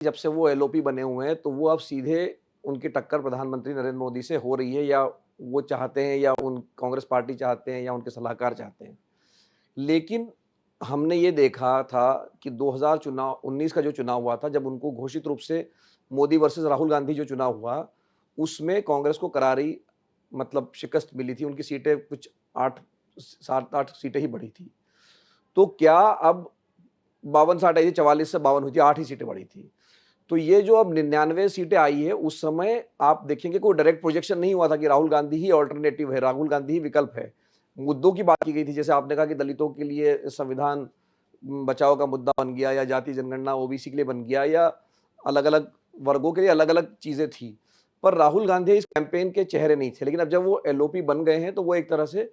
जब से वो एलओपी बने हुए हैं, तो वो अब सीधे उनकी टक्कर प्रधानमंत्री नरेंद्र मोदी से हो रही है, या वो चाहते हैं, या उन कांग्रेस पार्टी चाहते हैं, या उनके सलाहकार चाहते हैं। लेकिन हमने ये देखा था कि 2019 का जो चुनाव हुआ था, जब उनको घोषित रूप से मोदी वर्सेस राहुल गांधी जो चुनाव हुआ, उसमें कांग्रेस को करारी मतलब शिकस्त मिली थी। उनकी सीटें कुछ 8 7-8 सीटें ही बढ़ी थी। तो क्या अब 52-60 आई थी, 44 से 52 हुई थी, 8 ही सीटें बढ़ी थी। तो ये जो अब 99 सीटें आई है, उस समय आप देखेंगे कोई डायरेक्ट प्रोजेक्शन नहीं हुआ था कि राहुल गांधी ही अल्टरनेटिव है, राहुल गांधी ही विकल्प है। मुद्दों की बात की गई थी, जैसे आपने कहा कि दलितों के लिए संविधान बचाओ का मुद्दा बन गया, या जाति जनगणना ओबीसी के लिए बन गया, या अलग-अलग वर्गों के लिए अलग-अलग चीज़ें थी। पर राहुल गांधी इस कैंपेन के चेहरे नहीं थे, लेकिन अब जब वो एलओपी बन गए हैं, तो वो एक तरह से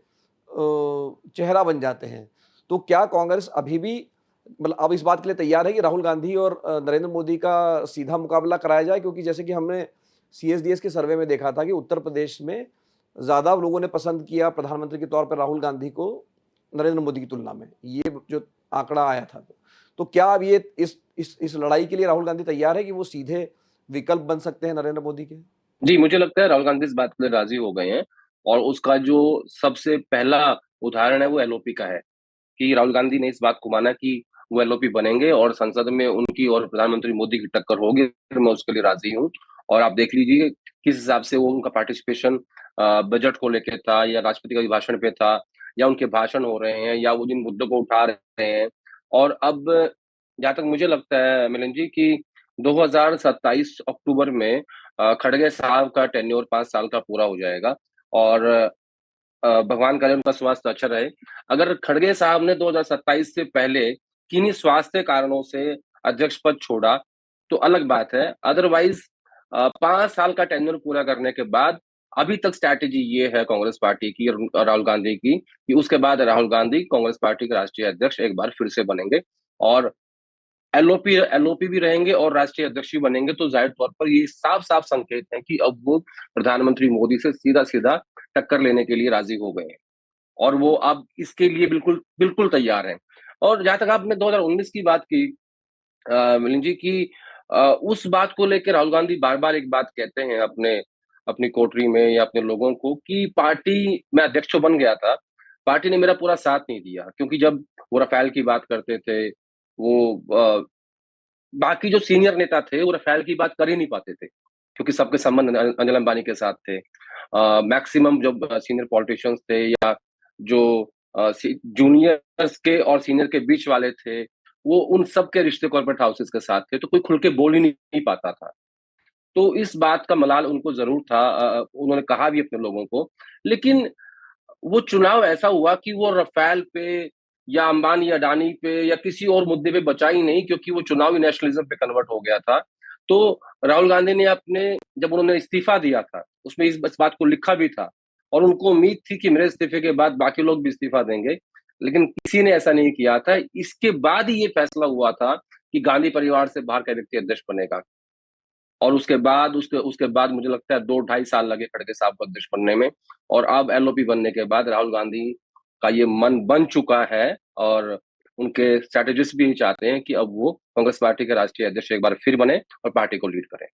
चेहरा बन जाते हैं। तो क्या कांग्रेस अभी भी मतलब अब इस बात के लिए तैयार है कि राहुल गांधी और नरेंद्र मोदी का सीधा मुकाबला कराया जाए? क्योंकि जैसे कि हमने सीएसडीएस के सर्वे में देखा था कि उत्तर प्रदेश में ज़्यादा लोगों ने पसंद किया प्रधानमंत्री के तौर पर राहुल गांधी को नरेंद्र मोदी की तुलना में। ये जो आंकड़ा आया था। तो क्या अब ये इस लड़ाई के लिए राहुल गांधी तैयार है कि वो सीधे विकल्प बन सकते हैं नरेंद्र मोदी के? जी, मुझे लगता है राहुल गांधी इस बात के लिए राज़ी हो गए हैं और उसका जो सबसे पहला उदाहरण है वो एलओपी का है, कि राहुल गांधी ने इस बात को माना कि वो एलओपी बनेंगे और संसद में उनकी और प्रधानमंत्री मोदी की टक्कर होगी, फिर मैं उसके लिए राज़ी हूँ। और आप देख लीजिए किस हिसाब से वो उनका पार्टिसिपेशन बजट को लेके था या राष्ट्रपति का अभिभाषण पे था या उनके भाषण हो रहे हैं या वो जिन मुद्दों को उठा रहे हैं। और अब जहाँ तक मुझे लगता है मिलन जी कि 2027 अक्टूबर में खड़गे साहब का टेन्योर 5 साल का पूरा हो जाएगा और भगवान करे उनका स्वास्थ्य अच्छा रहे। अगर खड़गे साहब ने 2027 से पहले किन्हीं स्वास्थ्य कारणों से अध्यक्ष पद छोड़ा, तो अलग बात है। अदरवाइज़ 5 साल का टेन्योर पूरा करने के बाद अभी तक स्ट्रैटेजी ये है कांग्रेस पार्टी की और राहुल गांधी की कि उसके बाद राहुल गांधी कांग्रेस पार्टी के राष्ट्रीय अध्यक्ष एक बार फिर से बनेंगे और एलओपी एलओपी भी रहेंगे और राष्ट्रीय अध्यक्ष भी बनेंगे, तो ज़ाहिर तौर पर ये साफ-साफ संकेत है कि अब वो प्रधानमंत्री मोदी से सीधा-सीधा टक्कर लेने के लिए राज़ी हो गए हैं और वो अब इसके लिए बिल्कुल बिल्कुल तैयार हैं। और जहाँ तक आपने 2019 की बात की मिलिंद जी की उस बात को लेके राहुल गांधी बार-बार एक बात कहते हैं अपनी कोठरी में या अपने लोगों को कि पार्टी मैं अध्यक्ष तो बन गया था, पार्टी ने मेरा पूरा साथ नहीं दिया क्योंकि जब वो राफेल की बात करते थे, वो बाकी जो सीनियर नेता थे, वो राफेल की बात कर ही नहीं पाते थे, क्योंकि सबके संबंध अनिल अंबानी के साथ थे। मैक्सिमम जब सीनियर पॉलिटिशियंस थे या जो जूनियर्स के और सीनियर के बीच वाले थे, वो उन सब के रिश्ते कॉर्पोरेट हाउसेस के साथ थे, तो कोई खुल के बोल ही नहीं पाता था। तो इस बात का मलाल उनको ज़रूर था उन्होंने कहा भी अपने लोगों को, लेकिन वो चुनाव ऐसा हुआ कि वो राफेल पे या अंबानी अडानी पे या किसी और मुद्दे पे बचा ही नहीं क्योंकि वो चुनावी नेशनलिज्म पे कन्वर्ट हो गया था। तो राहुल गांधी ने अपने जब उन्होंने इस्तीफा दिया था, उसमें इस बात को लिखा भी था और उनको उम्मीद थी कि मेरे इस्तीफे के बाद बाकी लोग भी इस्तीफा देंगे, लेकिन किसी ने ऐसा नहीं किया था। इसके बाद ही ये फैसला हुआ था कि गांधी परिवार से बाहर का व्यक्ति अध्यक्ष बनेगा। और उसके उसके बाद मुझे लगता है 2 ढाई साल लगे खड़गे साहब को अध्यक्ष बनने में और अब एलओपी बनने के बाद राहुल गांधी का ये मन बन चुका है और उनके स्ट्रैटेजिस्ट भी चाहते हैं कि अब वो कांग्रेस पार्टी के राष्ट्रीय अध्यक्ष एक बार फिर बने और पार्टी को लीड करें।